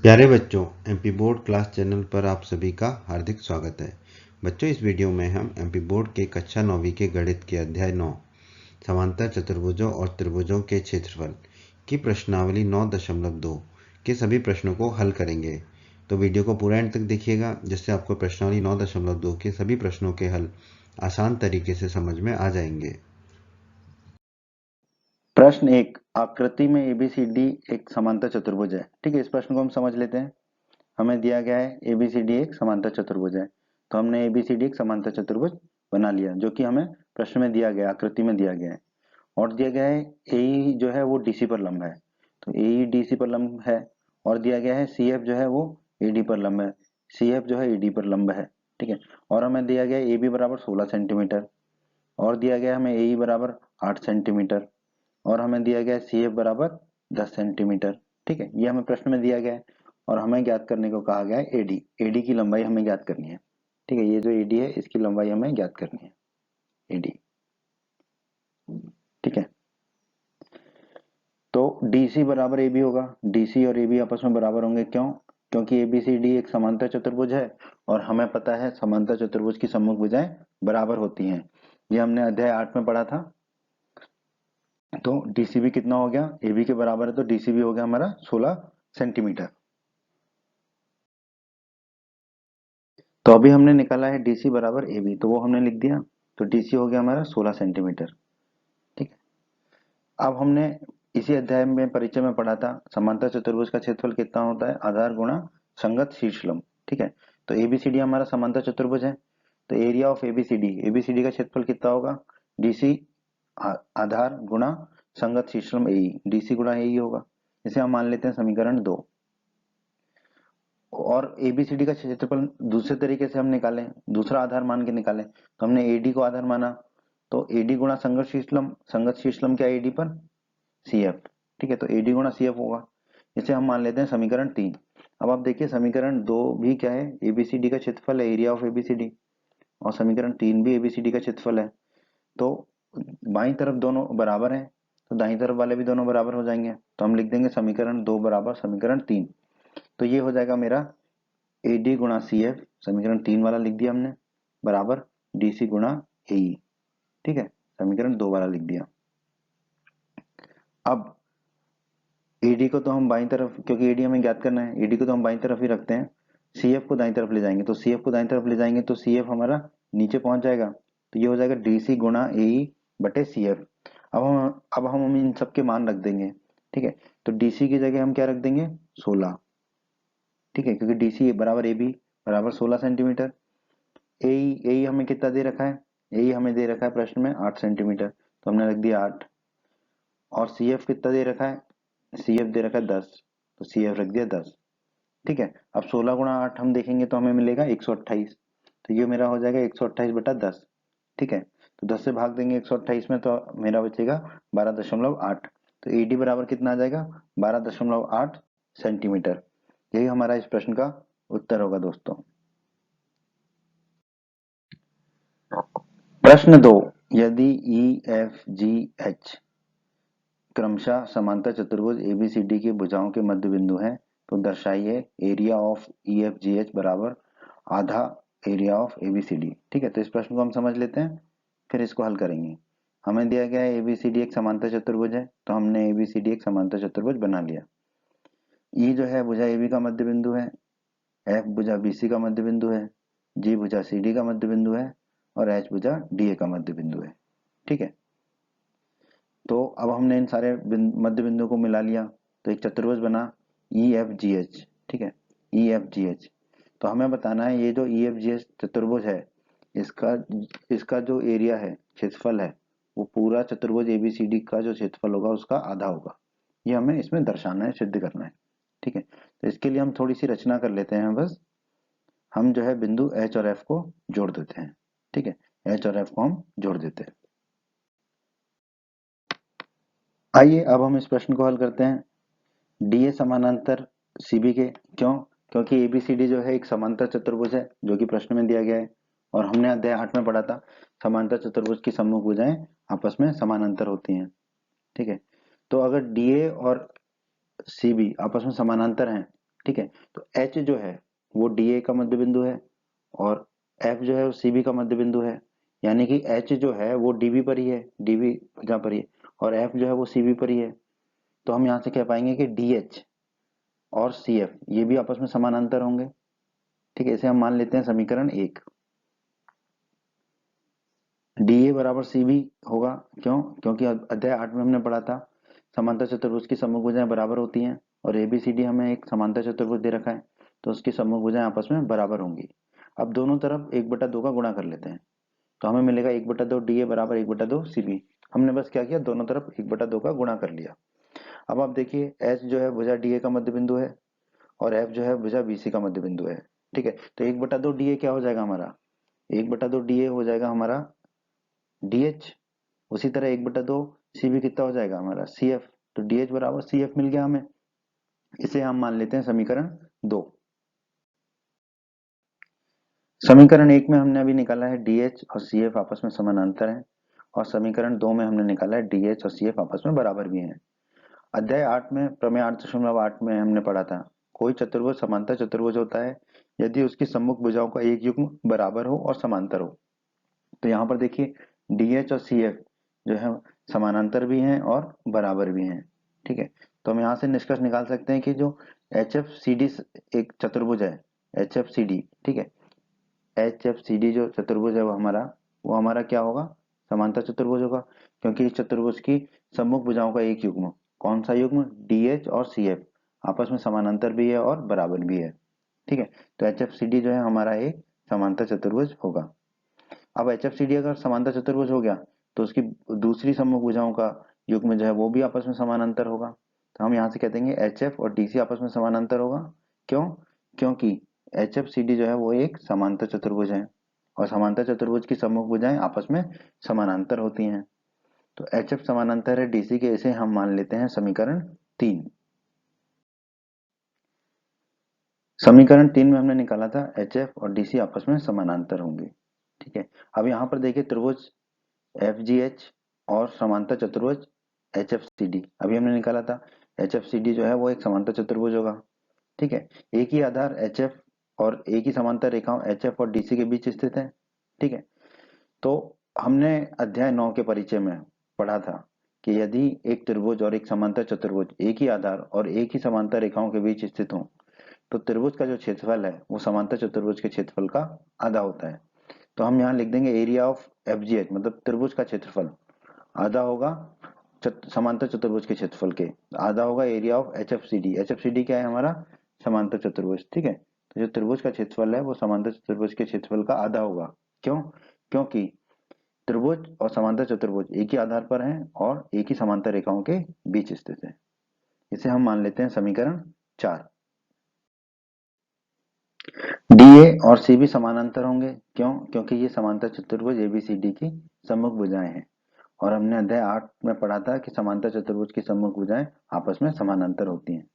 प्यारे बच्चों, MP board class channel पर आप सभी का हार्दिक स्वागत है। बच्चों, इस वीडियो में हम एमपी बोर्ड के कक्षा 9वीं के गणित के अध्याय 9 समांतर चतुर्भुजों और त्रिभुजों के क्षेत्रफल की प्रश्नावली 9.2 के सभी प्रश्नों को हल करेंगे। तो वीडियो को पूरा एंड तक देखिएगा, जिससे आपको प्रश्नावली 9.2 के सभी प्रश्नों के हल आसान तरीके से समझ में आ जाएंगे। प्रश्न एक, आकृति में एबीसीडी एक समांतर चतुर्भुज है। ठीक है, इस प्रश्न को हम समझ लेते हैं। हमें दिया गया है एबीसीडी एक समांतर चतुर्भुज है, तो हमने एबीसीडी एक समांतर चतुर्भुज बना लिया, जो कि हमें प्रश्न में दिया गया, आकृति में दिया गया है। और दिया गया है ए जो है वो डीसी पर लंब है, तो ए डीसी पर लंब है। और दिया गया है सी एफ जो है वो एडी पर लंब है, सी एफ जो है एडी पर लंब है। ठीक है, और हमें दिया गया है ए बी बराबर 16 सेंटीमीटर, और दिया गया हमें ए बराबर 8 सेंटीमीटर, और हमें दिया गया है सी एफ बराबर 10 सेंटीमीटर। ठीक है, ये हमें प्रश्न में दिया गया है। और हमें ज्ञात करने को कहा गया है एडी, एडी की लंबाई हमें ज्ञात करनी है। ठीक है, ये जो एडी है इसकी लंबाई हमें ज्ञात करनी है, एडी। ठीक है, तो डीसी बराबर ए बी होगा, डीसी और ए बी आपस में बराबर होंगे। क्यों? क्योंकि एबीसीडी एक समांतर चतुर्भुज है, और हमें पता है समांतर चतुर्भुज की सम्मुख भुजाएं बराबर होती हैं। ये हमने अध्याय 8 में पढ़ा था। तो डीसी भी कितना हो गया, ए बी के बराबर है, तो डीसी भी हो गया हमारा 16 सेंटीमीटर। तो अभी हमने निकाला है डीसी बराबर ए बी, तो वो हमने लिख दिया। तो डीसी हो गया हमारा 16 सेंटीमीटर। ठीक है, अब हमने इसी अध्याय में परिचय में पढ़ा था समांतर चतुर्भुज का क्षेत्रफल कितना होता है, आधार गुणा संगत शीर्षलंब। ठीक है, तो एबीसीडी हमारा समांतर चतुर्भुज है, तो एरिया ऑफ एबीसीडी, एबीसीडी का क्षेत्रफल कितना होगा, डीसी आधार गुणा संगत शीर्षलंब ए, डीसी गुणा ए होगा। इसे हम मान लेते हैं समीकरण 2। और एबीसीडी का क्षेत्रफल दूसरे तरीके से हम निकालें, दूसरा आधार मान के निकालें, तो हमने एडी को आधार माना, तो एडी गुणा संगत शीर्षलंब क्या एडी पर सी एफ। ठीक है, तो एडी गुणा सी एफ होगा। इसे हम मान लेते हैं समीकरण 3। अब आप देखिए समीकरण 2 भी क्या है, एबीसीडी का क्षेत्रफल है, एरिया ऑफ एबीसीडी, और समीकरण 3 भी एबीसीडी का क्षेत्रफल है। तो बाई तरफ दोनों बराबर हैं, तो दाई तरफ वाले भी दोनों बराबर हो जाएंगे, तो हम लिख देंगे समीकरण 2 बराबर समीकरण 3। तो ये हो जाएगा मेरा एडी गुणा सी एफ, समीकरण 3 वाला लिख दिया हमने, बराबर डीसी गुणा ए। ठीक है, समीकरण 2 वाला लिख दिया। अब एडी को तो हम बाई तरफ, क्योंकि एडी हमें ज्ञात करना है, एडी को तो हम बाई तरफ ही रखते हैं, सीएफ को दाई तरफ ले जाएंगे, तो सीएफ को दाई तरफ ले जाएंगे तो सीएफ हमारा नीचे पहुंच जाएगा, तो ये हो जाएगा डीसी गुणा ए बटे सीएफ। अब हम इन सब के मान रख देंगे। ठीक है, तो डीसी की जगह हम क्या रख देंगे, 16। ठीक है, क्योंकि डीसी बराबर ए बी बराबर 16 सेंटीमीटर। ए हमें कितना दे रखा है, ए हमें दे रखा है प्रश्न में 8 सेंटीमीटर, तो हमने रख दिया 8। और सी एफ कितना दे रखा है, सी एफ दे रखा है 10, तो सी एफ रख दिया 10। ठीक है, अब 16 गुणा 8 हम देखेंगे तो हमें मिलेगा 128, तो ये मेरा हो जाएगा 128 बटा 10। ठीक है, तो 10 से भाग देंगे 128 में, तो मेरा बचेगा 12.8। तो एडी बराबर कितना आ जाएगा, 12.8 सेंटीमीटर। यही हमारा इस प्रश्न का उत्तर होगा दोस्तों। प्रश्न 2, यदि ई एफ जी एच क्रमशः समांतर चतुर्भुज एबीसीडी की भुजाओं के मध्य बिंदु हैं, तो दर्शाइए area of E F G H बराबर आधा एरिया ऑफ एबीसीडी। ठीक है, तो इस प्रश्न को हम समझ लेते हैं, फिर इसको हल करेंगे। हमें दिया गया है एबीसीडी एक समांतर चतुर्भुज है, तो हमने एबीसीडी एक समांतर चतुर्भुज बना लिया। ई जो है भुजा एबी का मध्य बिंदु है, एफ भुजा बीसी का मध्य बिंदु है, जी भुजा सीडी का मध्य बिंदु है, और एच भुजा डीए का मध्य बिंदु है। ठीक है, तो अब हमने इन सारे मध्य बिंदुओं को मिला लिया, तो एक चतुर्भुज बना ई एफ जी एच। ठीक है, ई एफ जी एच, तो हमें बताना है ये जो ई एफ जी एच चतुर्भुज है, इसका इसका जो एरिया है, क्षेत्रफल है, वो पूरा चतुर्भुज एबीसीडी का जो क्षेत्रफल होगा उसका आधा होगा। ये हमें इसमें दर्शाना है, सिद्ध करना है। ठीक है, तो इसके लिए हम थोड़ी सी रचना कर लेते हैं। बस हम जो है बिंदु एच और एफ को जोड़ देते हैं। ठीक है, एच और एफ को हम जोड़ देते हैं। आइए अब हम इस प्रश्न को हल करते हैं। डी ए समानांतर सीबी के, क्यों? क्योंकि एबीसीडी जो है एक समांतर चतुर्भुज है, जो कि प्रश्न में दिया गया है, और हमने अध्याय 8 में पढ़ा था समांतर चतुर्भुज की सम्मुख भुजाएं आपस में समानांतर होती हैं। ठीक है, तो अगर डीए और सीबी आपस में समानांतर हैं, ठीक है। तो एच जो है वो डी ए का मध्य बिंदु है और एफ जो है वो सी बी का मध्य बिंदु है, यानी कि एच जो है वो डी बी पर ही है, डी बी जहाँ पर ही है, और एफ जो है वो सी बी पर ही है। तो हम यहाँ से कह पाएंगे कि डी एच और सी एफ ये भी आपस में समानांतर होंगे। ठीक है, इसे हम मान लेते हैं समीकरण 1। डी ए बराबर सी बी होगा, क्यों? क्योंकि अध्याय 8 में हमने पढ़ा था समांतर चतुर्भुज की सम्मुख भुजाएं बराबर होती हैं, और ए बी सी डी हमें एक समांतर चतुर्भुज दे रखा है, तो उसकी सम्मुख भुजाएं आपस में बराबर होंगी। अब दोनों तरफ 1/2 का गुणा कर लेते हैं, तो हमें मिलेगा 1/2 डी ए बराबर 1/2 सी बी। हमने बस क्या किया, दोनों तरफ 1/2 का गुणा कर लिया। अब आप देखिए एच जो है भुजा डी ए का मध्य बिंदु है और एफ जो है भुजा बी सी का मध्य बिंदु है। ठीक है, तो 1/2 डी ए क्या हो जाएगा हमारा, 1/2 डी ए हो जाएगा हमारा डी एच। उसी तरह 1/2 सी बी कितना हो जाएगा हमारा सी एफ। तो डी एच बराबर सी एफ मिल गया हमें। इसे हम मान लेते हैं समीकरण 2। समीकरण 1 में हमने अभी निकाला है डी एच और सी एफ आपस में समानांतर है, और समीकरण 2 में हमने निकाला है डी एच और सी एफ आपस में बराबर भी हैं। अध्याय 8 में प्रमेय 8.8 में हमने पढ़ा था कोई चतुर्भुज समांतर चतुर्भुज होता है यदि उसकी सम्मुख भुजाओं का एक युग्म बराबर हो और समांतर हो। तो यहाँ पर देखिए डी एच और सी एफ जो है समानांतर भी हैं और बराबर भी हैं। ठीक है, तो हम यहाँ से निष्कर्ष निकाल सकते हैं कि जो एच एफ सी डी एक चतुर्भुज है, एच एफ सी डी, ठीक है, एच एफ सी डी जो चतुर्भुज है वो हमारा क्या होगा, समांतर चतुर्भुज होगा, क्योंकि इस चतुर्भुज की सम्मुख भुजाओं का एक युग्म, कौन सा युग्म, डी एच और सी एफ आपस में समानांतर भी है और बराबर भी है। ठीक है, तो एच एफ सी डी जो है हमारा एक समांतर चतुर्भुज होगा। अब एच एफ सी डी अगर समांतर चतुर्भुज हो गया तो उसकी दूसरी सम्मुख भुजाओं का युग्म जो है वो भी आपस में समानांतर होगा। तो हम यहाँ से कह देंगे एच एफ और डी सी आपस में समानांतर होगा। क्यों? क्योंकि एच एफ सी डी जो है वो एक समांतर चतुर्भुज है और समांतर चतुर्भुज की सम्मुख भुजाएं आपस में समानांतर होती हैं। तो एच एफ समानांतर है डीसी के, इसे हम मान लेते हैं समीकरण 3। समीकरण 3 में हमने निकाला था एच एफ और डीसी आपस में समानांतर होंगे। ठीक है, अब यहाँ पर देखिए त्रिभुज एफ जी एच और समांतर चतुर्भुज एच एफ सी डी अभी हमने निकाला था। एच एफ सी डी जो है वो एक समांतर चतुर्भुज होगा। ठीक है, एक ही आधार एच एफ और एक ही समांतर रेखाओं एच एफ और डीसी के बीच स्थित है। ठीक है, तो हमने अध्याय 9 के परिचय में पढ़ा था कि यदि एक त्रिभुज और एक समांतर चतुर्भुज एक ही आधार और एक ही समांतर रेखाओं के बीच स्थित हो तो त्रिभुज का जो क्षेत्रफल है वो समांतर चतुर्भुज के क्षेत्रफल का आधा होता है। तो हम यहाँ लिख देंगे area of F G H, मतलब त्रिभुज का क्षेत्रफल आधा होगा समांतर चतुर्भुज के क्षेत्रफल के, आधा होगा area of H F C D. H F C D क्या है हमारा, समांतर चतुर्भुज। ठीक है, तो जो त्रिभुज का क्षेत्रफल है वो समांतर चतुर्भुज के क्षेत्रफल का आधा होगा। क्यों? क्योंकि त्रिभुज और समांतर चतुर्भुज एक ही आधार पर हैं और एक ही समांतर रेखाओं के बीच स्थित है। इसे हम मान लेते हैं समीकरण 4। डी ए और सी भी समानांतर होंगे। क्यों? क्योंकि ये समांतर चतुर्भुज एबीसीडी की सम्मुख भुजाएं हैं, और हमने अध्याय 8 में पढ़ा था कि समांतर चतुर्भुज की सम्मुख भुजाएं आपस में समानांतर होती हैं।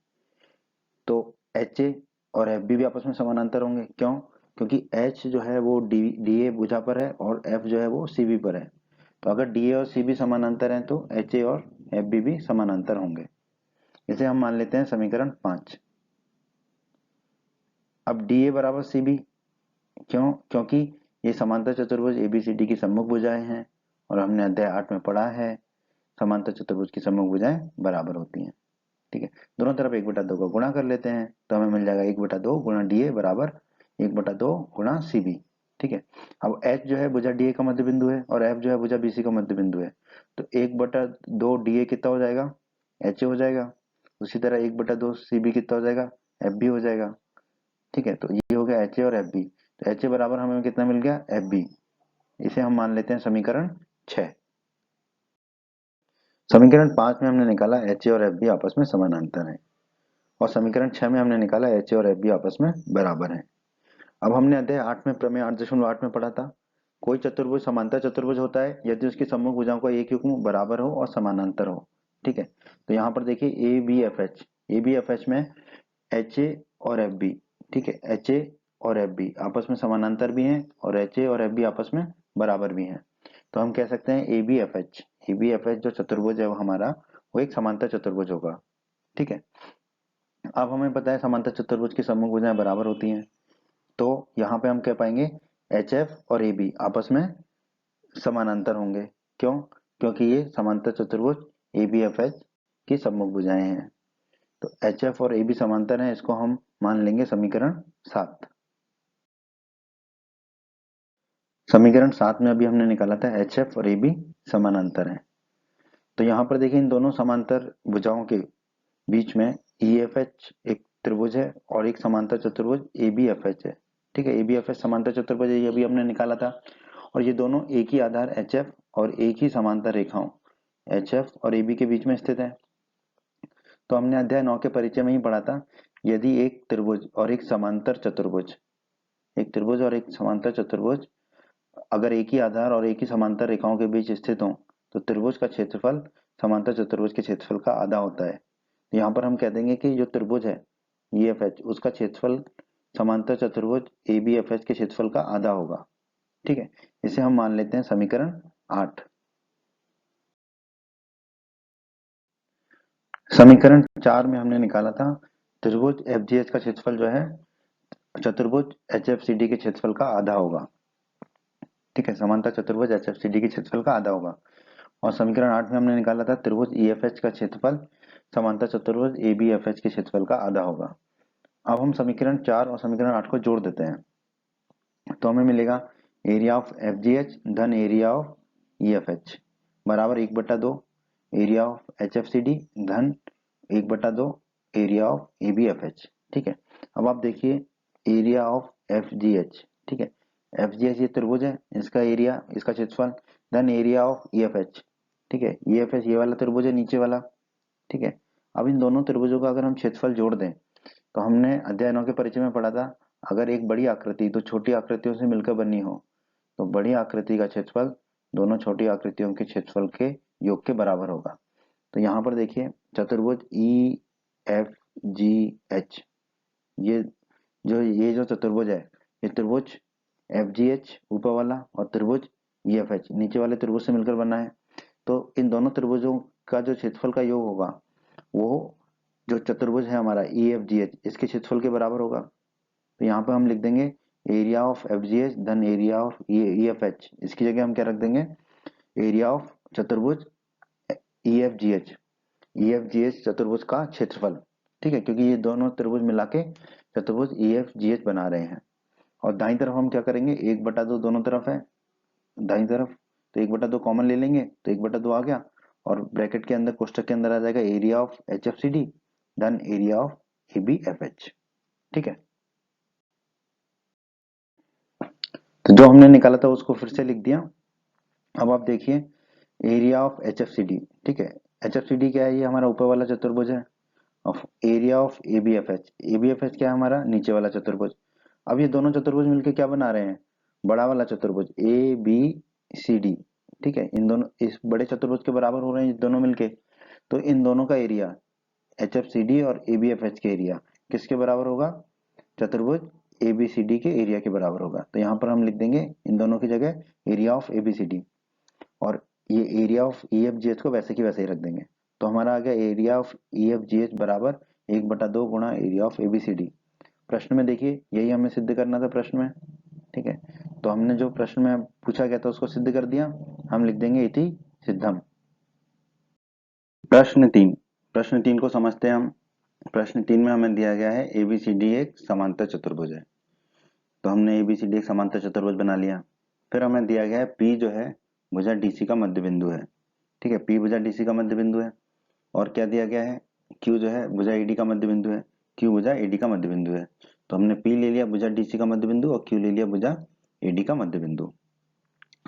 तो एच ए और एफ बी भी आपस में समानांतर होंगे। क्यों? क्योंकि एच जो है वो डी ए भुजा पर है और एफ जो है वो सी बी पर है। तो अगर डी ए और सी बी समानांतर हैं तो एच ए और एफ बी भी समानांतर होंगे। इसे हम मान लेते हैं समीकरण 5। अब डी ए बराबर सी बी, क्यों? क्योंकि ये समांतर चतुर्भुज एबीसीडी की सम्मुख भुजाएं हैं और हमने अध्याय 8 में पढ़ा है समांतर चतुर्भुज की सम्मुख भुजाएं बराबर होती हैं। ठीक है, दोनों तरफ 1/2 का गुणा कर लेते हैं तो हमें मिल जाएगा 1/2 गुणा डी ए बराबर 1/2 गुणा सी बी। ठीक है, अब एच जो है भुजा डी ए का मध्य बिंदु है और एफ जो है भुजा बीसी का मध्य बिंदु है, तो 1/2 डी ए कितना हो जाएगा, एच ए हो जाएगा। उसी तरह 1/2 सी बी कितना हो जाएगा, एफ बी हो जाएगा। ठीक है, तो ये हो गया एच ए और एफ बी। तो एच ए बराबर हमें कितना मिल गया, एफ बी। इसे हम मान लेते हैं समीकरण 6। समीकरण 5 में हमने निकाला एच ए और एफ बी आपस में समानांतर है, और समीकरण 6 में हमने निकाला एच ए और एफ बी आपस में बराबर है। अब हमने अध्याय 8 में प्रमेय 8.8 में पढ़ा था कोई चतुर्भुज समांतर चतुर्भुज होता है यदि उसकी सम्मुख भुजाओं का एक युग्म बराबर हो और समानांतर हो। ठीक है, तो यहाँ पर देखिए ए बी एफ एच में एच ए और एफ बी, ठीक है, एच ए और एफ बी आपस में समानांतर भी हैं और एच ए और एफ बी आपस में बराबर भी हैं। तो हम कह सकते हैं ए बी एफ एच जो चतुर्भुज है वो हमारा वो एक समांतर चतुर्भुज होगा। ठीक है, अब हमें पता है समांतर चतुर्भुज की सम्मुख भुजाएं बराबर होती हैं, तो यहाँ पे हम क्या पाएंगे, एच एफ और ए बी आपस में समानांतर होंगे। क्यों? क्योंकि ये समांतर चतुर्भुज ए बी एफ एच की सम्मुख भुजाएं हैं। तो एच एफ और ए बी समांतर हैं, इसको हम मान लेंगे समीकरण 7। समीकरण 7 में अभी हमने निकाला था एच एफ और ए बी समानांतर हैं। तो यहाँ पर देखिए इन दोनों समांतर भुजाओं के बीच में ई एफ एच एक त्रिभुज है और एक समांतर चतुर्भुज ए बी एफ एच है। ठीक है, ए बी एफ एच समांतर चतुर्भुज है, ये अभी हमने निकाला था। और ये दोनों एक ही आधार एच एफ और एक ही समांतर रेखाओं एच एफ और ए बी के बीच में स्थित है। तो हमने अध्याय 9 के परिचय में ही पढ़ा था, यदि एक त्रिभुज और एक समांतर चतुर्भुज, एक त्रिभुज और एक समांतर चतुर्भुज अगर एक ही आधार और एक ही समांतर रेखाओं के बीच स्थित हो तो त्रिभुज का क्षेत्रफल समांतर चतुर्भुज के क्षेत्रफल का आधा होता है। यहाँ पर हम कह देंगे कि जो त्रिभुज है ई एफ एच उसका क्षेत्रफल समांतर चतुर्भुज ए बी एफ एच के क्षेत्रफल का आधा होगा। ठीक है, इसे हम मान लेते हैं समीकरण 8। समीकरण 4 में हमने निकाला था त्रिभुज एफ जी एच का क्षेत्रफल जो है चतुर्भुज एच एफ सी डी के क्षेत्रफल का आधा होगा। ठीक है, समांतर चतुर्भुज एच एफ सी डी के क्षेत्रफल का आधा होगा। और समीकरण 8 में हमने निकाला था त्रिभुज ई एफ एच का क्षेत्रफल समांतर चतुर्भुज ए बी एफ एच के क्षेत्रफल का आधा होगा। अब हम समीकरण 4 और समीकरण 8 को जोड़ देते हैं, तो हमें मिलेगा area of F G H धन area of E F H बराबर 1/2 area of H F C D धन 1/2 area of A B F H. ठीक है, अब आप देखिए area of F G H, ठीक है, एफ जी एच ये त्रिभुज है, इसका एरिया इसका क्षेत्रफल धन area of E F H. ठीक है, ई एफ एच ये वाला त्रिभुज है नीचे वाला। ठीक है, अब इन दोनों त्रिभुजों का अगर हम क्षेत्रफल जोड़ दें तो हमने अध्याय 9 के परिचय में पढ़ा था, अगर एक बड़ी आकृति दो छोटी आकृतियों से मिलकर बनी हो तो बड़ी आकृति का क्षेत्रफल दोनों छोटी आकृतियों के क्षेत्रफल के योग के बराबर होगा। तो यहाँ पर देखिए चतुर्भुज ई एफ जी एच ये जो चतुर्भुज है ये त्रिभुज एफ जी एच ऊपर वाला और त्रिभुज ई एफ एच नीचे वाले त्रिभुज से मिलकर बना है। तो इन दोनों त्रिभुजों का जो क्षेत्रफल का योग होगा वो जो चतुर्भुज है हमारा ई एफ जी एच इसके क्षेत्रफल के बराबर होगा। तो यहाँ पे हम लिख देंगे area of F G H धन area of E F H, इसकी जगह हम क्या रख देंगे एरिया ऑफ चतुर्भुज E F G H, E F G H चतुर्भुज का क्षेत्रफल। ठीक है, क्योंकि ये दोनों त्रिभुज मिला के चतुर्भुज ई एफ जी एच बना रहे हैं। और दाईं तरफ हम क्या करेंगे 1/2 दोनों तरफ है दाईं तरफ, तो 1/2 कॉमन ले लेंगे तो 1/2 आ गया और ब्रैकेट के अंदर कोष्टक के अंदर आ जाएगा area of H F C D धन area of A B F H. ठीक है, तो जो हमने निकाला था उसको फिर से लिख दिया। अब आप देखिए area of H F C D, ठीक है, एच एफ सी डी क्या है, ये हमारा ऊपर वाला चतुर्भुज है। Of area of A B F H, A B F H क्या है हमारा नीचे वाला चतुर्भुज। अब ये दोनों चतुर्भुज मिलके क्या बना रहे हैं बड़ा वाला चतुर्भुज ए बी सी डी। ठीक है, इन दोनों इस बड़े चतुर्भुज के बराबर हो रहे हैं दोनों मिलके। तो इन दोनों का area H F C D और ए बी एफ एच के एरिया किसके बराबर होगा चतुर्भुज ए बी सी डी के एरिया के बराबर होगा। तो यहाँ पर हम लिख देंगे इन दोनों की जगह area of A B C D और ये area of E F G H को वैसे की वैसे ही रख देंगे। तो हमारा आ गया area of E F G H बराबर 1/2 गुणा area of A B C D. प्रश्न में देखिए यही हमें सिद्ध करना था प्रश्न में। ठीक है, तो हमने जो प्रश्न में पूछा गया था उसको सिद्ध कर दिया, हम लिख देंगे इति सिद्धम। प्रश्न 3 को समझते हैं हम। प्रश्न 3 में हमें दिया गया है एबीसीडी एक समांतर चतुर्भुज है, तो हमने एबीसीडी एक समांतर चतुर्भुज बना लिया। फिर हमें दिया गया है पी जो है भुजा डीसी का मध्य बिंदु है। ठीक है, पी भुजा डीसी का मध्य बिंदु है। और क्या दिया गया है क्यू जो है भुजा एडी का मध्य बिंदु है, क्यू भुजा एडी का मध्य बिंदु है। तो हमने पी ले लिया भुजा डीसी का मध्य बिंदु और क्यू ले लिया भुजा एडी का मध्य बिंदु।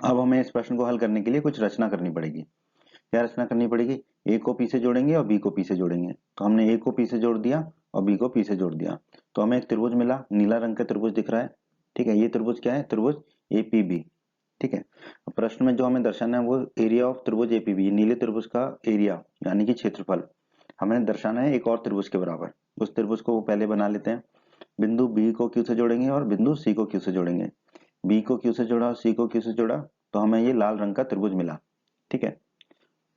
अब हमें इस प्रश्न को हल करने के लिए कुछ रचना करनी पड़ेगी। क्या रचना करनी पड़ेगी, ए को पी से जोड़ेंगे और बी को पी से जोड़ेंगे। तो हमने ए को पी से जोड़ दिया और बी को पी से जोड़ दिया, तो हमें एक त्रिभुज मिला, नीला रंग का त्रिभुज दिख रहा है। ठीक है, ये त्रिभुज क्या है त्रिभुज एपीबी। ठीक है, प्रश्न में जो हमें दर्शाना है वो एरिया ऑफ त्रिभुज एपीबी, नीले त्रिभुज का एरिया यानी कि क्षेत्रफल हमें दर्शाना है एक और त्रिभुज के बराबर। उस त्रिभुज को पहले बना लेते हैं। बिंदु बी को क्यू से जोड़ेंगे और बिंदु सी को क्यू से जोड़ेंगे। बी को क्यू से जोड़ा और सी को क्यू से जोड़ा तो हमें ये लाल रंग का त्रिभुज मिला। ठीक है,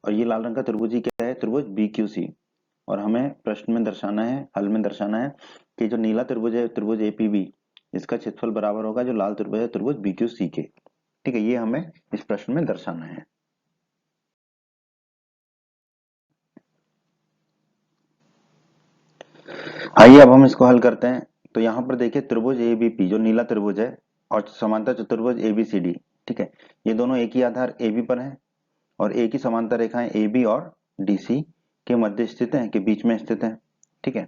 और ये लाल रंग का त्रिभुज ही क्या है त्रिभुज बी क्यू सी। और हमें प्रश्न में दर्शाना है, हल में दर्शाना है कि जो नीला त्रिभुज है त्रिभुज एपीबी, इसका क्षेत्रफल बराबर होगा जो लाल त्रिभुज है त्रिभुज बीक्यूसी के। ठीक है, ये हमें इस प्रश्न में दर्शाना है। आइए अब हम इसको हल करते हैं। तो यहाँ पर देखिए त्रिभुज एबीपी जो नीला त्रिभुज है और समांतर चतुर्भुज एबीसीडी, ठीक है, ये दोनों एक ही आधार एबी पर हैं और एक ही समांतर रेखाएं एबी और डीसी के मध्य स्थित हैं, के बीच में स्थित हैं। ठीक है,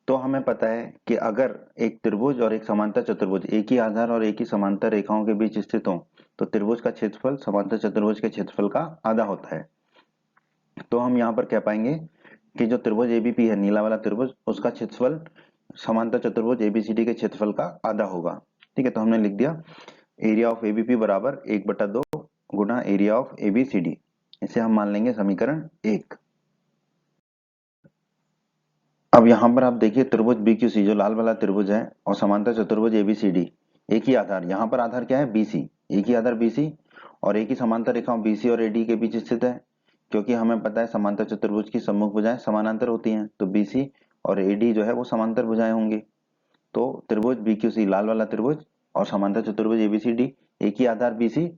तो हमें पता है कि अगर एक त्रिभुज और एक समांतर चतुर्भुज एक ही आधार और एक ही समांतर रेखाओं के बीच स्थित हो तो त्रिभुज का क्षेत्रफल समांतर चतुर्भुज के क्षेत्रफल का आधा होता है। तो हम यहाँ पर कह पाएंगे कि जो त्रिभुज एबीपी है नीला वाला त्रिभुज, उसका क्षेत्रफल समांतर चतुर्भुज एबीसीडी के क्षेत्रफल का आधा होगा। ठीक है, तो हमने लिख दिया एरिया ऑफ एबीपी बराबर 1/2 गुना एरिया ऑफ एबीसीडी। इसे हम मान लेंगे समीकरण 1। अब यहाँ पर आप देखिए त्रिभुज बीक्यूसी जो लाल वाला त्रिभुज है और समांतर चतुर्भुज एबीसीडी, एक ही आधार, यहाँ पर आधार क्या है बीसी, एक ही आधार बीसी और एक ही समांतर रेखाओं बीसी और एडी के बीच स्थित है। क्योंकि हमें पता है समांतर चतुर्भुज की सम्मुख भुजाएं समानांतर होती हैं, तो बीसी और एडी जो है वो समांतर भुजाएं होंगी। तो त्रिभुज बीक्यूसी लाल वाला त्रिभुज और समांतर चतुर्भुज एबीसीडी एक ही आधार बीसी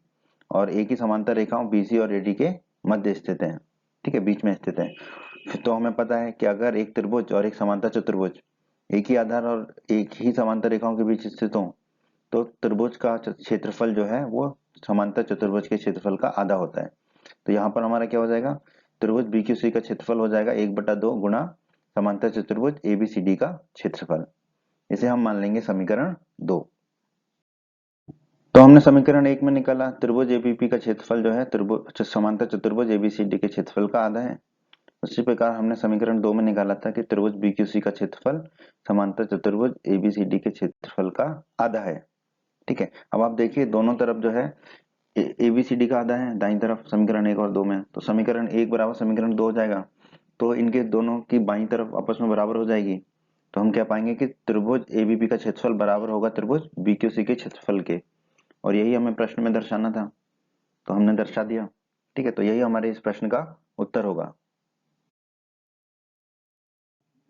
और एक ही समांतर रेखाओं बीसी और एडी के मध्य स्थित है। ठीक है, बीच में स्थित है। तो हमें पता है कि अगर एक त्रिभुज और एक समांतर चतुर्भुज एक ही आधार और एक ही समांतर रेखाओं के बीच स्थित हो तो त्रिभुज का क्षेत्रफल जो है वो समांतर चतुर्भुज के क्षेत्रफल का आधा होता है। तो यहाँ पर हमारा क्या हो जाएगा, त्रिभुज बीक्यूसी का क्षेत्रफल हो जाएगा 1/2 गुना समांतर चतुर्भुज एबीसीडी का क्षेत्रफल। इसे हम मान लेंगे समीकरण 2। तो हमने समीकरण 1 में निकाला त्रिभुज एबीपी का क्षेत्रफल जो है त्रिभुज समांतर चतुर्भुज एबीसीडी के क्षेत्रफल का आधा है। उसी प्रकार हमने समीकरण 2 में निकाला था कि त्रिभुज बीक्यूसी का क्षेत्रफल समांतर चतुर्भुज एबीसीडी के क्षेत्रफल का आधा है। ठीक है, अब आप देखिए दोनों तरफ जो है एबीसीडी का आधा है दाईं तरफ समीकरण 1 और 2 में, तो समीकरण 1 बराबर समीकरण 2 हो जाएगा। तो इनके दोनों की बाईं तरफ आपस में बराबर हो जाएगी। तो हम क्या पाएंगे कि त्रिभुज एबीपी का क्षेत्रफल बराबर होगा त्रिभुज बीक्यूसी के क्षेत्रफल के, और यही हमें प्रश्न में दर्शाना था, तो हमने दर्शा दिया। ठीक है, तो यही हमारे इस प्रश्न का उत्तर होगा।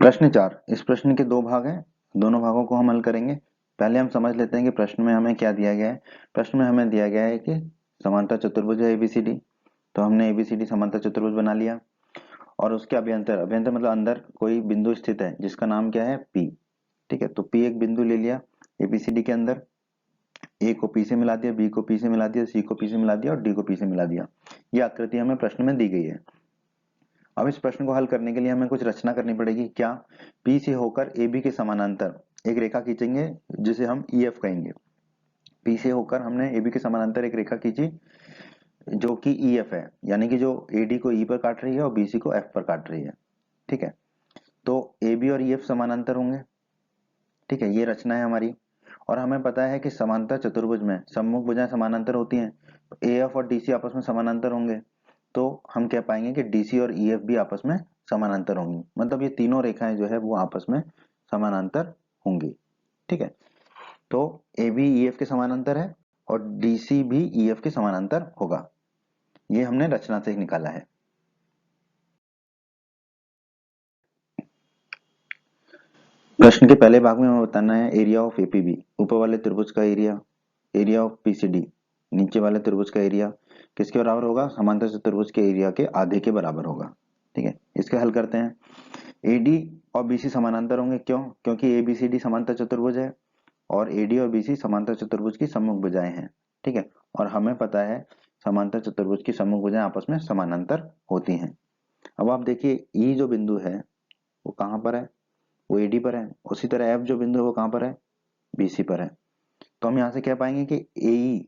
प्रश्न 4, इस प्रश्न के दो भाग हैं, दोनों भागों को हम हल करेंगे। पहले हम समझ लेते हैं कि प्रश्न में हमें क्या दिया गया है। प्रश्न में हमें दिया गया है कि समांतर चतुर्भुज है एबीसीडी, तो हमने एबीसीडी समांतर चतुर्भुज बना लिया और उसके अभ्यंतर, अभ्यंतर मतलब अंदर कोई बिंदु स्थित है जिसका नाम क्या है पी। ठीक है, तो पी एक बिंदु ले लिया एबीसीडी के अंदर, ए को पी से मिला दिया, बी को पी से मिला दिया, सी को पी से मिला दिया और डी को पी से मिला दिया। ये आकृति हमें प्रश्न में दी गई है। अब इस प्रश्न को हल करने के लिए हमें कुछ रचना करनी पड़ेगी। क्या, P से होकर AB के समानांतर एक रेखा खींचेंगे जिसे हम EF कहेंगे। P से होकर हमने AB के समानांतर एक रेखा खींची जो कि EF है, यानी कि जो AD को E पर काट रही है और BC को F पर काट रही है। ठीक है, तो AB और EF समानांतर होंगे। ठीक है, ये रचना है हमारी। और हमें पता है कि समांतर चतुर्भुज में सम्मुख भुजाएं समानांतर होती हैं, तो AF और DC आपस में समानांतर होंगे। तो हम कह पाएंगे कि DC और EF भी आपस में समानांतर होंगी, मतलब ये तीनों रेखाएं जो है वो आपस में समानांतर होंगी। ठीक है, तो AB EF के समानांतर है और DC भी EF के समानांतर होगा। ये हमने रचना से निकाला है। प्रश्न के पहले भाग में हमें बताना है एरिया ऑफ एपीबी, ऊपर वाले त्रिभुज का एरिया, एरिया ऑफ पीसीडी नीचे वाले त्रिभुज का एरिया किसके बराबर होगा, समांतर चतुर्भुज के एरिया के आधे के बराबर होगा। ठीक है, इसके हल करते हैं। एडी और बीसी समानांतर होंगे, क्यों, क्योंकि एबीसीडी समांतर चतुर्भुज है और एडी और बीसी समांतर चतुर्भुज की सम्मुख भुजाएं हैं। ठीक है, और हमें पता है समांतर चतुर्भुज की सम्मुख भुजाएं आपस में समानांतर होती हैं। अब आप देखिए ई जो बिंदु है वो कहाँ पर है, वो एडी पर है। उसी तरह एफ जो बिंदु है वो कहाँ पर है, बीसी पर है। तो हम यहाँ से कह पाएंगे कि एई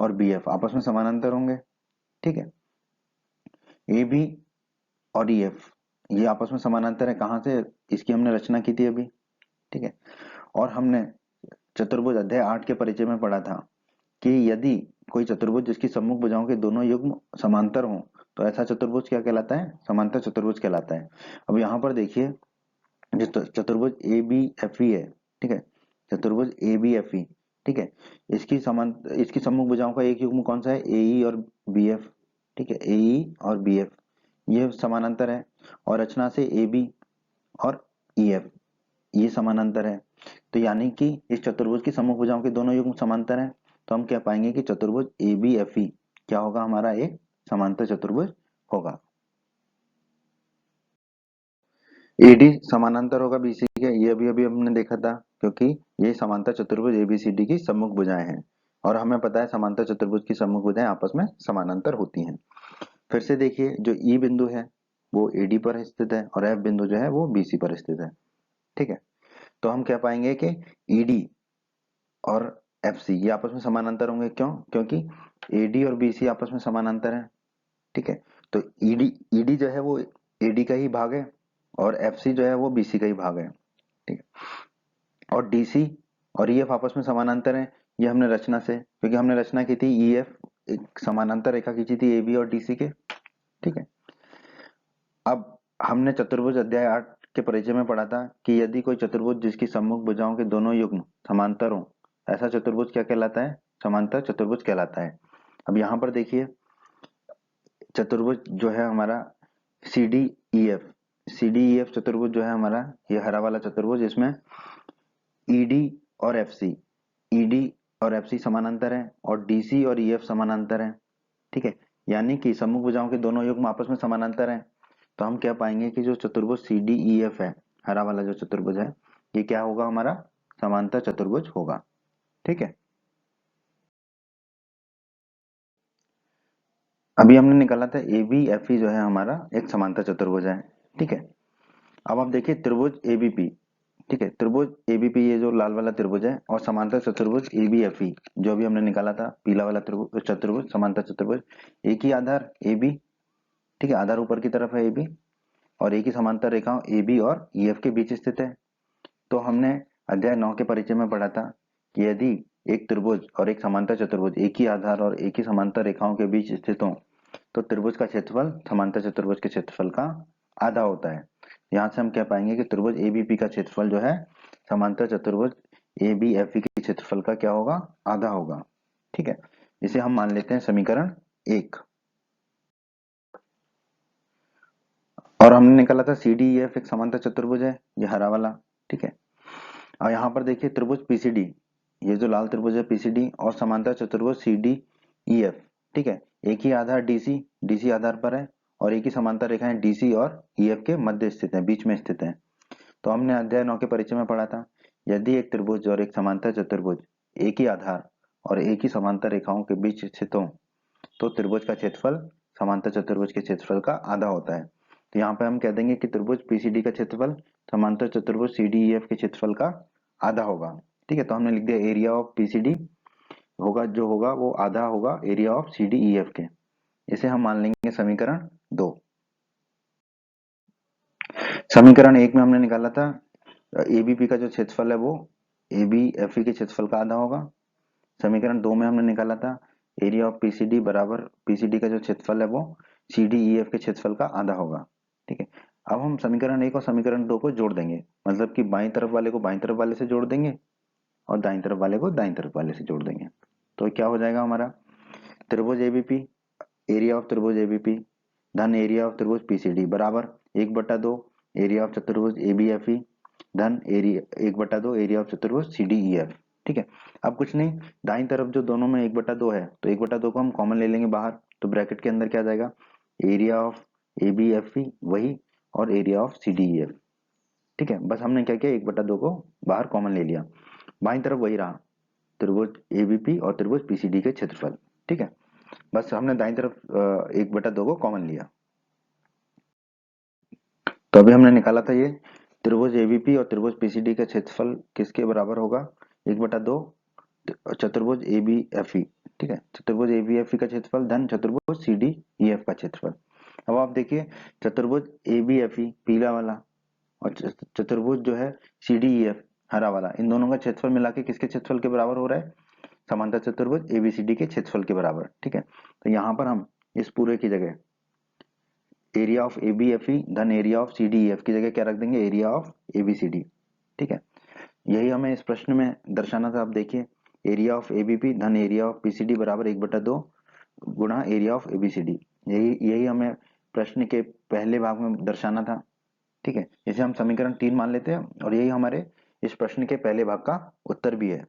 और बीएफ आपस में समानांतर होंगे। ठीक है, ए बी और ई एफ ये आपस में समानांतर है, कहाँ से, इसकी हमने रचना की थी अभी। ठीक है, और हमने चतुर्भुज अध्याय 8 के परिचय में पढ़ा था कि यदि कोई चतुर्भुज जिसकी सम्मुख भुजाओं के दोनों युग्म समांतर हों तो ऐसा चतुर्भुज क्या कहलाता है, समांतर चतुर्भुज कहलाता है। अब यहाँ पर देखिए जो चतुर्भुज ए बी एफ ई है, ठीक है, चतुर्भुज ए बी एफ ई, ठीक है, इसकी सम्मुख भुजाओं का एक युग्म कौन सा है, ए ई और बी एफ। ठीक है, ए ई और बी एफ ये समानांतर है, और रचना से ए बी और ई एफ ये समानांतर है। तो यानी कि इस चतुर्भुज की सम्मुख भुजाओं के दोनों युग्म समांतर हैं, तो हम कह पाएंगे कि चतुर्भुज ए बी एफ ई क्या होगा, हमारा एक समांतर चतुर्भुज होगा। एडी समानांतर होगा बीसी के, ये अभी अभी हमने देखा था, क्योंकि ये समांतर चतुर्भुज एबीसीडी की सम्मुख भुजाएं हैं, और हमें पता है समांतर चतुर्भुज की सम्मुख भुजाएं आपस में समानांतर होती हैं। फिर से देखिए, जो ई बिंदु है वो एडी पर स्थित है, और एफ बिंदु जो है वो बीसी पर स्थित है। ठीक है, तो हम कह पाएंगे कि ईडी और एफ सी ये आपस में समानांतर होंगे। क्यों? क्योंकि एडी और बीसी आपस में समानांतर है। ठीक है, तो ईडी ईडी जो है वो एडी का ही भाग है, और एफ सी जो है वो बीसी का ही भाग है। ठीक है, और डीसी और ईएफ आपस में समानांतर है, ये हमने रचना से, क्योंकि हमने रचना की थी ईएफ एक समानांतर रेखा खींची थी एबी और डीसी के। ठीक है, अब हमने चतुर्भुज अध्याय 8 के परिचय में पढ़ा था कि यदि कोई चतुर्भुज जिसकी सम्मुख भुजाओं के दोनों युग्म समांतर हो, ऐसा चतुर्भुज क्या कहलाता है? समांतर चतुर्भुज कहलाता है। अब यहाँ पर देखिए, चतुर्भुज जो है हमारा सी डी ई एफ चतुर्भुज जो है हमारा, ये हरा वाला चतुर्भुज, इसमें ईडी और एफसी ईडी और एफसी समानांतर है, और डीसी और ईएफ समानांतर है। ठीक है, यानी कि सम्मुख भुजाओं के दोनों युग्म आपस में समानांतर हैं, तो हम कह पाएंगे कि जो चतुर्भुज सी डी ई एफ है, हरा वाला जो चतुर्भुज है, ये क्या होगा, हमारा समांतर चतुर्भुज होगा। ठीक है, अभी हमने निकाला था ए बी एफ ई जो है हमारा एक समांतर चतुर्भुज है। ठीक है, अब आप देखिए त्रिभुज एबीपी। ठीक है, त्रिभुज एबीपी ये जो लाल वाला त्रिभुज है, और समांतर चतुर्भुज एबीएफई जो भी हमने निकाला था पीला वाला चतुर्भुज, समांतर चतुर्भुज, एक ही आधार एबी। ठीक है, आधार ऊपर की तरफ है एबी, और एक ही समांतर रेखा एबी और ईएफ के बीच स्थित है। तो हमने अध्याय 9 के परिचय में पढ़ा था कि यदि एक त्रिभुज और एक समांतर चतुर्भुज एक ही आधार और एक ही समांतर रेखाओं के बीच स्थित हो, तो त्रिभुज का क्षेत्रफल समांतर चतुर्भुज के क्षेत्रफल का आधा होता है। यहाँ से हम कह पाएंगे कि त्रिभुज एबीपी का क्षेत्रफल जो है समांतर चतुर्भुज एबीएफई के क्षेत्रफल का क्या होगा, आधा होगा। ठीक है, इसे हम मान लेते हैं समीकरण 1, और हमने निकाला था सी डी एफ एक समांतर चतुर्भुज है, ये हरा वाला। ठीक है, और यहाँ पर देखिए त्रिभुज पीसीडी, ये जो लाल त्रिभुज है पीसीडी, और समांतर चतुर्भुज सी डी ई एफ। ठीक है, एक ही आधार डीसी डीसी आधार पर है, और एक ही समांतर रेखाएं डीसी और ईएफ के मध्य स्थित है, बीच में स्थित है। तो हमने अध्याय 9 के परिचय में पढ़ा था, यदि एक त्रिभुज और एक समांतर चतुर्भुज एक ही आधार और एक ही समांतर रेखाओं के बीच स्थित हो, तो त्रिभुज का क्षेत्रफल समांतर चतुर्भुज के क्षेत्रफल का आधा होता है। तो यहाँ पे हम कह देंगे कि त्रिभुज पीसीडी का क्षेत्रफल समांतर चतुर्भुज सीडीईएफ के क्षेत्रफल का आधा होगा। ठीक है, तो हमने लिख दिया एरिया ऑफ पीसीडी होगा, जो होगा वो आधा होगा एरिया ऑफ सीडीईएफ के। इसे हम मान लेंगे समीकरण 2। समीकरण 1 में हमने निकाला था एबीपी का जो क्षेत्रफल है वो एबीएफई के क्षेत्रफल का आधा होगा। समीकरण 2 में हमने निकाला था एरिया ऑफ पीसीडी बराबर पीसीडी का जो क्षेत्रफल है वो सीडीईएफ के क्षेत्रफल का आधा होगा। ठीक है, अब हम समीकरण 1 और समीकरण 2 को जोड़ देंगे, मतलब कि बाईं तरफ वाले को बाईं तरफ वाले से जोड़ देंगे, और दाईं तरफ वाले को दाईं तरफ वाले से जोड़ देंगे। तो क्या हो जाएगा हमारा, त्रिभुज एबीपी, एरिया ऑफ त्रिभुज एबीपी धन एरिया ऑफ त्रिभुज पीसीडी बराबर 1/2 एरिया ऑफ चतुर्भुज एबीएफई धन एरिया 1/2 एरिया ऑफ चतुर्भुज सीडीईएफ। ठीक है, अब कुछ नहीं, दाईं तरफ जो दोनों में 1/2 है, तो 1/2 को हम कॉमन ले लेंगे बाहर, तो ब्रैकेट के अंदर क्या आ जाएगा, एरिया ऑफ एबीएफई वही, और एरिया ऑफ सीडीईएफ। ठीक है, बस हमने क्या किया, 1/2 को बाहर कॉमन ले लिया, बाईं तरफ वही रहा, त्रिभुज एबीपी और त्रिभुज पीसीडी के क्षेत्रफल। ठीक है, बस हमने दाईं तरफ 1/2 को कॉमन लिया। तो अभी हमने निकाला था ये त्रिभुज एबीपी और त्रिभुज पीसीडी का क्षेत्रफल किसके बराबर होगा, 1/2 चतुर्भुज एबीएफई। ठीक है, चतुर्भुज एबीएफई का क्षेत्रफल धन चतुर्भुज सीडीईएफ का क्षेत्रफल। अब आप देखिए, चतुर्भुज एबीएफई पीला वाला और चतुर्भुज जो है सीडीईएफ हरा वाला, इन दोनों का क्षेत्रफल मिला के किसके क्षेत्रफल के बराबर हो रहा है, समांतर चतुर्भुज एबीसीडी के क्षेत्रफल के बराबर। ठीक है, तो यहाँ पर हम इस पूरे की जगह एरिया ऑफ एबीएफई धन एरिया ऑफ सीडीईएफ की जगह क्या रख देंगे, एरिया ऑफ एबीसीडी। ठीक है, यही हमें इस प्रश्न में दर्शाना था। आप देखिए, एरिया ऑफ एबीपी धन एरिया ऑफ पीसीडी बराबर 1/2 गुणा एरिया ऑफ एबीसीडी, यही यही हमें प्रश्न के पहले भाग में दर्शाना था। ठीक है, इसे हम समीकरण 3 मान लेते हैं और यही हमारे इस प्रश्न के पहले भाग का उत्तर भी है।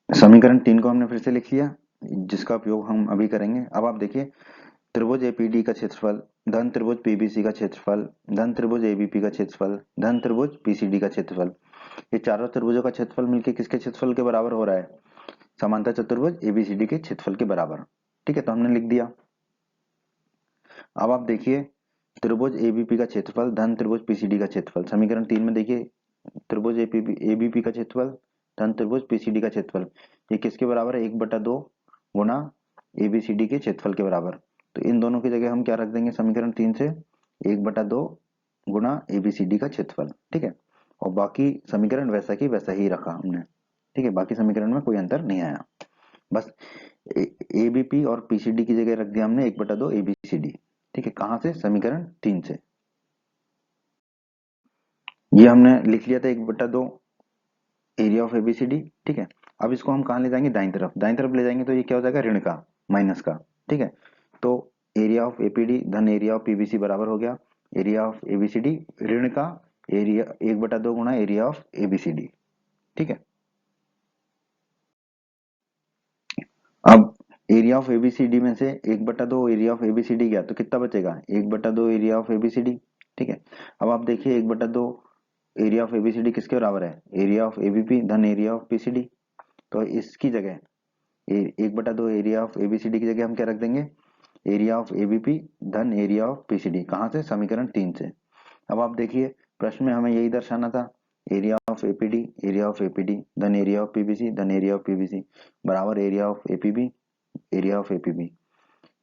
समीकरण 3 को हमने फिर से लिख लिया, जिसका उपयोग हम अभी करेंगे। अब आप देखिए, त्रिभुज एपीडी का क्षेत्रफल धन त्रिभुज पीबीसी का क्षेत्रफल धन त्रिभुज एबीपी का क्षेत्रफल धन त्रिभुज पीसीडी का क्षेत्रफल, ये चारों त्रिभुजों का क्षेत्रफल मिलकर किसके क्षेत्रफल के बराबर हो रहा है? समांतर चतुर्भुज एबीसीडी के क्षेत्रफल के बराबर। ठीक है, तो हमने लिख दिया। अब आप देखिए, त्रिभुज एबीपी का क्षेत्रफल धन त्रिभुज पीसीडी का क्षेत्रफल, समीकरण 3 में देखिए, त्रिभुज एबीपी का क्षेत्रफल धन त्रिभुज पीसीडी का क्षेत्रफल, ये किसके बराबर है? 1/2 गुना एबीसीडी के क्षेत्रफल के बराबर। तो इन दोनों की जगह हम क्या रख देंगे समीकरण 3 से? 1/2 गुना एबीसीडी का क्षेत्रफल। ठीक है, और बाकी समीकरण वैसा की वैसा ही रखा हमने। ठीक है, बाकी समीकरण में कोई अंतर नहीं आया, बस एबीपी और पीसीडी की जगह रख दिया हमने 1/2 एबीसीडी। ठीक है, कहां से? समीकरण 3 से। ये हमने लिख लिया था 1/2 एरिया ऑफ एबीसीडी। ठीक है, अब इसको हम कहां ले जाएंगे? दाईं तरफ। दाईं तरफ ले जाएंगे तो ये क्या हो जाएगा? ऋण का, माइनस का। ठीक है, तो एरिया ऑफ एपीडी धन एरिया ऑफ पीबीसी बराबर हो गया एरिया ऑफ एबीसीडी ऋण का एरिया 1/2 गुना एरिया ऑफ एबीसीडी। ठीक है, अब एरिया ऑफ एबीसीडी में से 1/2 एरिया ऑफ एबीसीडी गया तो कितना बचेगा? 1/2 एरिया ऑफ एबीसीडी। ठीक है, अब आप देखिए 1/2 एरिया ऑफ एबीसीडी किसके बराबर है? एरिया ऑफ एबीपी धन एरिया ऑफ पीसीडी। तो इसकी जगह 1/2 एरिया ऑफ एबीसीडी की जगह हम क्या रख देंगे? एरिया ऑफ एबीपी धन एरिया ऑफ पीसीडी। कहां से? समीकरण 3 से। अब आप देखिए, प्रश्न में हमें यही दर्शाना था, एरिया ऑफ एपीडी धन एरिया ऑफ पीबीसी धन एरिया ऑफ पीबीसी बराबर एरिया ऑफ एपीबी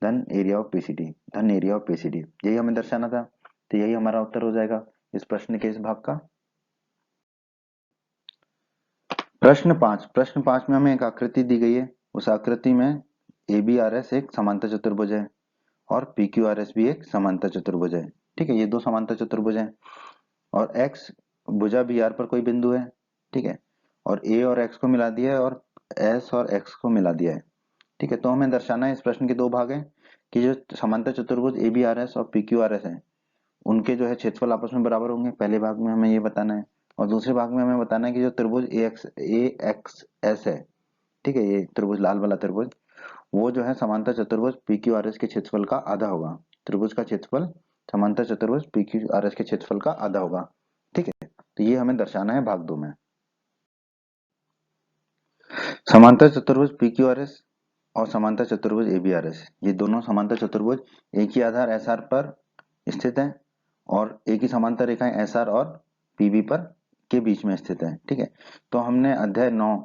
धन एरिया ऑफ पीसीडी धन एरिया ऑफ पीसीडी, यही हमें दर्शाना था। तो यही हमारा उत्तर हो जाएगा इस प्रश्न के इस भाग का। प्रश्न 5 में हमें एक आकृति दी गई है, उस आकृति में एबीआरएस एक समांतर चतुर्भुज है और पीक्यूआरएस भी एक समांतर चतुर्भुज है। ठीक है, ये दो समांतर चतुर्भुज हैं और एक्स भुजा बी आर पर कोई बिंदु है। ठीक है, और ए और एक्स को मिला दिया है और एस और एक्स को मिला दिया है। ठीक है, तो हमें दर्शाना है, इस प्रश्न के दो भाग हैं कि जो समांतर चतुर्भुज ए बी आर एस और पी क्यू आर एस है उनके जो है क्षेत्रफल आपस में बराबर होंगे। पहले भाग में हमें ये बताना है और दूसरे भाग में हमें बताना है कि जो त्रिभुज ए एक्स एस है, ठीक है, ये त्रिभुज लाल वाला त्रिभुज, वो जो है समांतर चतुर्भुज पी क्यू आर एस के क्षेत्रफल का आधा होगा। त्रिभुज का क्षेत्रफल समांतर चतुर्भुज पी क्यू आर एस के क्षेत्रफल का आधा होगा। ठीक है, तो ये हमें दर्शाना है भाग 2 में। समांतर चतुर्भुज पी क्यू आर एस और समांतर चतुर्भुज ए बी आर एस, ये दोनों समांतर चतुर्भुज एक ही आधार एस आर पर स्थित है और एक ही समांतर रेखाएं एस आर और पीबी पर के बीच में स्थित है। ठीक है, तो हमने अध्याय 9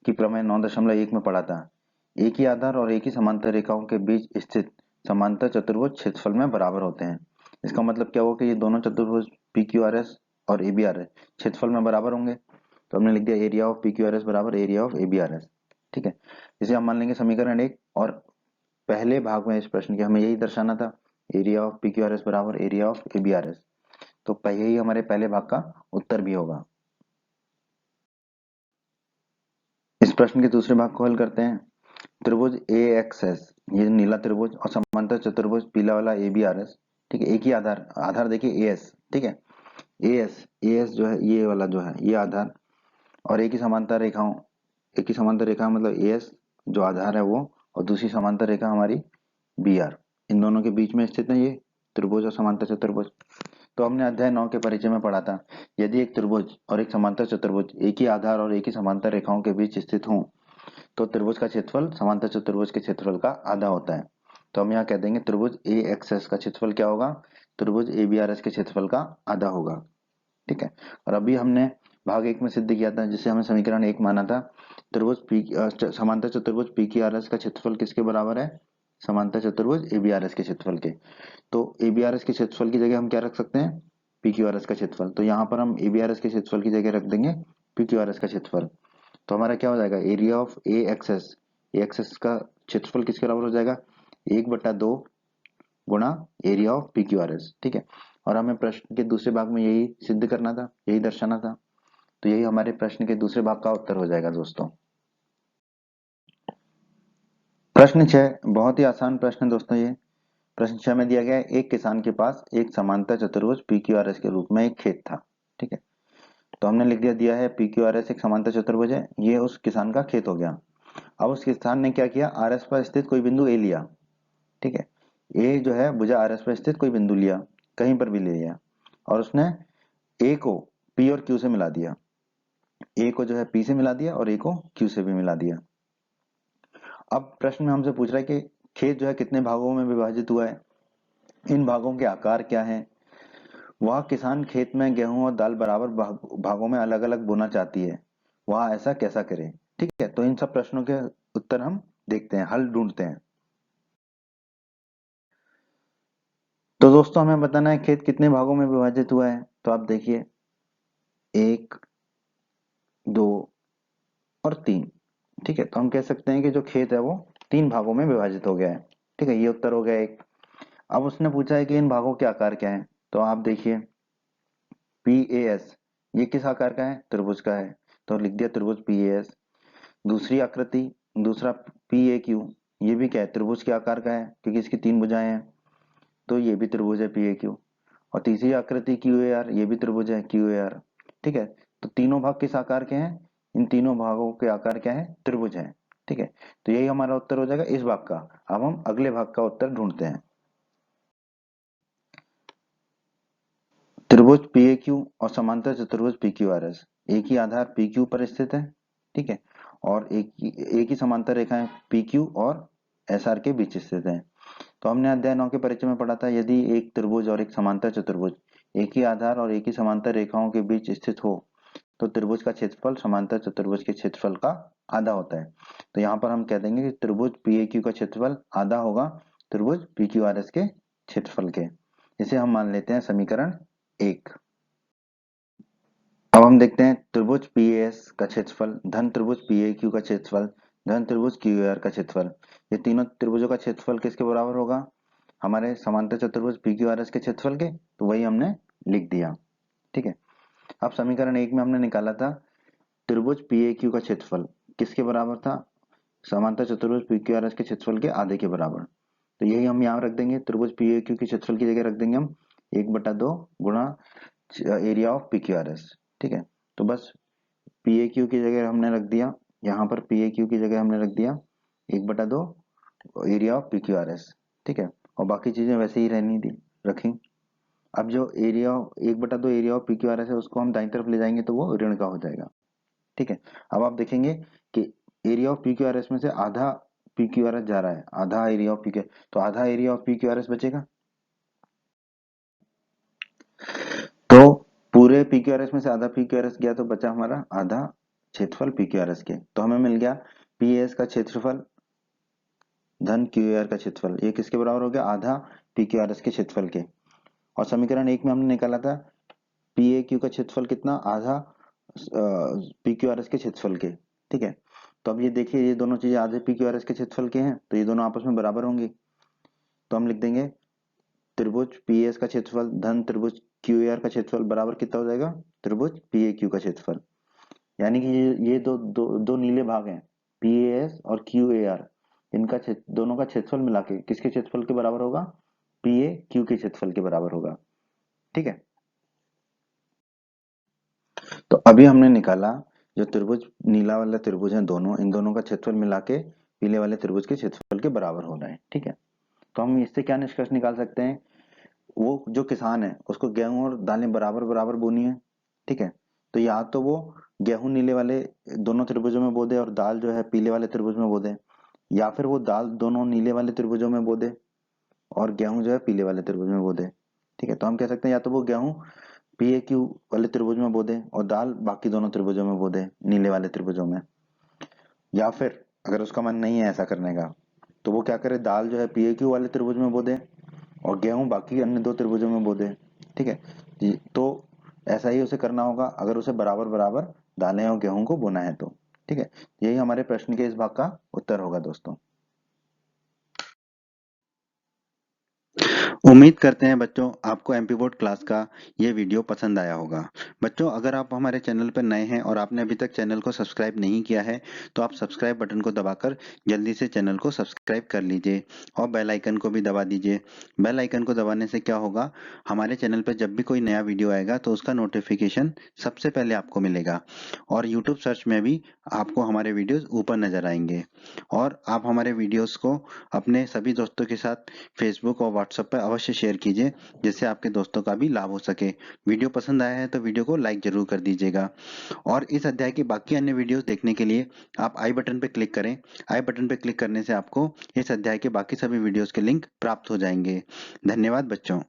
की प्रमेय 9.1 में पढ़ा था, एक ही आधार और एक ही समांतर रेखाओं के बीच स्थित समांतर चतुर्भुज क्षेत्रफल में बराबर होते हैं। इसका मतलब क्या हुआ कि ये दोनों चतुर्भुज पी क्यू आर एस और ए बी आर एस क्षेत्रफल में बराबर होंगे। तो हमने लिख दिया area of P Q R S बराबर area of A B R S. ठीक है, इसे हम मान लेंगे समीकरण 1 और पहले भाग में इस प्रश्न के हमें यही दर्शाना था, area of P Q R S बराबर area of A B R S. तो यही हमारे पहले भाग का उत्तर भी होगा। इस प्रश्न के दूसरे भाग को हल करते हैं। त्रिभुज ए एक्स एस, ये नीला त्रिभुज और समांतर चतुर्भुज पीला वाला ए बी आर एस। ठीक है, एक ही आधार, आधार देखिए ए एस। ठीक है, ए एस जो है ये वाला जो है ये आधार और एक ही समांतर रेखाओं, एक ही समांतर रेखा मतलब ए एस जो आधार है वो, और दूसरी समांतर रेखा हमारी बी आर, इन दोनों के बीच में स्थित है ये त्रिभुज और समांतर चतुर्भुज। तो हमने अध्याय 9 के परिचय में पढ़ा था, यदि एक त्रिभुज और एक समांतर चतुर्भुज एक ही आधार और एक ही समांतर रेखाओं के बीच स्थित हों तो त्रिभुज का क्षेत्रफल समांतर चतुर्भुज के क्षेत्रफल का आधा होता है। तो हम यहाँ कह देंगे त्रिभुज ए एक्स एस का क्षेत्रफल क्या होगा? त्रिभुज ए बी आर एस के क्षेत्रफल का आधा होगा। ठीक है, और अभी हमने भाग 1 में सिद्ध किया था, जिसे हमें समीकरण 1 माना था, त्रिभुज पी समांतर चतुर्भुज पी क्यू आर एस का क्षेत्रफल किसके बराबर है? समांतर चतुर्भुज ए बी आर एस के क्षेत्रफल के। तो ए बी आर एस के क्षेत्रफल की जगह हम क्या रख सकते हैं? पी क्यू आर एस का क्षेत्रफल। तो यहाँ पर हम ए बी आर एस के क्षेत्रफल की जगह रख देंगे पी क्यू आर एस का क्षेत्रफल। तो हमारा क्या हो जाएगा? Area of A x S का क्षेत्रफल किसके बराबर हो जाएगा? 1/2 गुणा area of P Q R S. ठीक है, और हमें प्रश्न के दूसरे भाग में यही सिद्ध करना था, यही दर्शाना था। तो यही हमारे प्रश्न के दूसरे भाग का उत्तर हो जाएगा दोस्तों। प्रश्न 6 बहुत ही आसान प्रश्न है दोस्तों। ये प्रश्न 6 में दिया गया है, एक किसान के पास एक समांतर चतुर्भुज PQRS के रूप में एक खेत था। ठीक है, तो हमने लिख दिया है PQRS एक समांतर चतुर्भुज है, ये उस किसान का खेत हो गया। अब उस किसान ने क्या किया, RS पर स्थित कोई बिंदु A लिया। ठीक है, A जो है भुजा RS पर स्थित कोई बिंदु लिया, कहीं पर भी ले लिया, और उसने A को P और Q से मिला दिया। A को जो है P से मिला दिया और A को Q से भी मिला दिया। अब प्रश्न में हमसे पूछ रहा है कि खेत जो है कितने भागों में विभाजित हुआ है, इन भागों के आकार क्या है, वह किसान खेत में गेहूं और दाल बराबर भागों में अलग अलग बोना चाहती है, वह ऐसा कैसा करे। ठीक है, तो इन सब प्रश्नों के उत्तर हम देखते हैं, हल ढूंढते हैं। तो दोस्तों हमें बताना है खेत कितने भागों में विभाजित हुआ है। तो आप देखिए 1, 2 और 3। ठीक है, तो हम कह सकते हैं कि जो खेत है वो 3 भागों में विभाजित हो गया है। ठीक है, ये उत्तर हो गया एक। अब उसने पूछा है कि इन भागों के आकार क्या है। तो आप देखिए PAS ये किस आकार का है, त्रिभुज का है, तो लिख दिया त्रिभुज PAS। दूसरी आकृति, दूसरा PAQ, ये भी क्या है, त्रिभुज के आकार का है, क्योंकि इसकी 3 भुजाएं हैं, तो ये भी त्रिभुज है PAQ। और तीसरी आकृति QAR, ये भी त्रिभुज है QAR। ठीक है, तो तीनों भाग किस आकार के हैं, इन तीनों भागों के आकार क्या है, त्रिभुज है। ठीक है, तो यही हमारा उत्तर हो जाएगा इस भाग का। अब हम अगले भाग का उत्तर ढूंढते हैं। त्रिभुज PAQ और समांतर चतुर्भुज PQRS, एक ही आधार PQ पर स्थित है। ठीक है, और एक ही समांतर रेखाएं PQ और SR के बीच स्थित है। तो हमने अध्याय 9 के परिचय में पढ़ा था, यदि एक त्रिभुज और एक समांतर चतुर्भुज एक ही आधार और एक ही समांतर रेखाओं के बीच स्थित हो तो त्रिभुज का क्षेत्रफल समांतर चतुर्भुज के क्षेत्रफल का आधा होता है। तो यहाँ पर हम कह देंगे कि त्रिभुज PAQ का क्षेत्रफल आधा होगा त्रिभुज PQRS के क्षेत्रफल के। इसे हम मान लेते हैं समीकरण 1। अब हम देखते हैं त्रिभुज PAS का क्षेत्रफल धन त्रिभुज PAQ का क्षेत्रफल धन त्रिभुज QAR का क्षेत्रफल, ये तीनों त्रिभुजों का क्षेत्रफल किसके बराबर होगा, हमारे समांतर चतुर्भुज PQRS के क्षेत्रफल के। तो वही हमने लिख दिया। ठीक है, अब समीकरण 1 में हमने निकाला था त्रिभुज PAQ का क्षेत्रफल किसके बराबर था, समांतर चतुर्भुज PQRS के क्षेत्रफल के आधे के बराबर। तो यही हम यहाँ रख देंगे, त्रिभुज PAQ के क्षेत्रफल की जगह रख देंगे हम 1/2 गुणा एरिया ऑफ PQRS। ठीक है, तो बस PAQ की जगह हमने रख दिया, यहाँ पर PAQ की जगह हमने रख दिया 1/2 एरिया ऑफ PQRS। ठीक है, और बाकी चीजें वैसे ही रहनी थी रखी। अब जो एरिया 1/2 एरिया ऑफ PQRS है उसको हम दाईं तरफ ले जाएंगे तो वो ऋण का हो जाएगा। ठीक है, अब आप देखेंगे कि एरिया ऑफ PQRS में से आधा PQRS जा रहा है, आधा एरिया ऑफ PQ, तो आधा एरिया ऑफ PQRS बचेगा। तो पूरे PQRS में से आधा PQRS गया तो बचा हमारा आधा क्षेत्रफल PQRS के। तो हमें मिल गया PAS का क्षेत्रफल धन QAR का क्षेत्रफल, ये किसके बराबर हो गया, आधा PQRS के क्षेत्रफल के। और समीकरण 1 में हमने निकाला था PAQ का क्षेत्रफल कितना, आधा PQRS के क्षेत्रफल के। ठीक है, तो अब ये देखिए ये दोनों चीजें आधे PQRS के क्षेत्रफल के हैं, तो ये दोनों आपस में बराबर होंगी। तो हम लिख देंगे त्रिभुज PAS का क्षेत्रफल धन त्रिभुज QAR का क्षेत्रफल बराबर कितना हो जाएगा, त्रिभुज PAQ का क्षेत्रफल। यानी कि ये दो नीले भाग हैं PAS और QAR, इनका दोनों का क्षेत्रफल मिला के किसके क्षेत्रफल के बराबर होगा, PAQ के क्षेत्रफल के बराबर होगा। ठीक है, तो अभी हमने निकाला जो त्रिभुज नीला वाला त्रिभुज है दोनों, इन दोनों का क्षेत्रफल मिला के पीले वाले त्रिभुज के क्षेत्रफल के बराबर हो रहा है। ठीक है, तो हम इससे क्या निष्कर्ष निकाल सकते हैं, वो जो किसान है उसको गेहूं और दालें बराबर बराबर बोनी है। ठीक है, तो या तो वो गेहूं नीले वाले दोनों त्रिभुजों में बो दे और दाल जो है पीले वाले त्रिभुज में बो दे, या फिर वो दाल दोनों नीले वाले त्रिभुजों में बो दे और गेहूं जो है पीले वाले त्रिभुज में बो दे। ठीक है, तो हम कह सकते हैं या तो वो गेहूं PAQ वाले त्रिभुज में बो दे और दाल बाकी दोनों त्रिभुजों में बो दे नीले वाले त्रिभुजों में, या फिर अगर उसका मन नहीं है ऐसा करने का तो वो क्या करे, दाल जो है PAQ वाले त्रिभुज में बो दे और गेहूं बाकी अन्य दो त्रिभुजों में बो दे। ठीक है तो ऐसा ही उसे करना होगा अगर उसे बराबर बराबर दालें और गेहूं को बोना है तो। ठीक है, यही हमारे प्रश्न के इस भाग का उत्तर होगा दोस्तों। उम्मीद करते हैं बच्चों आपको एमपी बोर्ड क्लास का ये वीडियो पसंद आया होगा। बच्चों अगर आप हमारे चैनल पर नए हैं और आपने अभी तक चैनल को सब्सक्राइब नहीं किया है तो आप सब्सक्राइब बटन को दबाकर जल्दी से चैनल को सब्सक्राइब कर लीजिए और बेल आइकन को भी दबा दीजिए। बेल आइकन को दबाने से क्या होगा, हमारे चैनल पर जब भी कोई नया वीडियो आएगा तो उसका नोटिफिकेशन सबसे पहले आपको मिलेगा और यूट्यूब सर्च में भी आपको हमारे वीडियोज ऊपर नजर आएंगे। और आप हमारे वीडियोज को अपने सभी दोस्तों के साथ फेसबुक और व्हाट्सएप पर अवश्य शेयर कीजिए जिससे आपके दोस्तों का भी लाभ हो सके। वीडियो पसंद आया है तो वीडियो को लाइक जरूर कर दीजिएगा और इस अध्याय की बाकी अन्य वीडियोस देखने के लिए आप आई बटन पर क्लिक करें। आई बटन पर क्लिक करने से आपको इस अध्याय के बाकी सभी वीडियोस के लिंक प्राप्त हो जाएंगे। धन्यवाद बच्चों।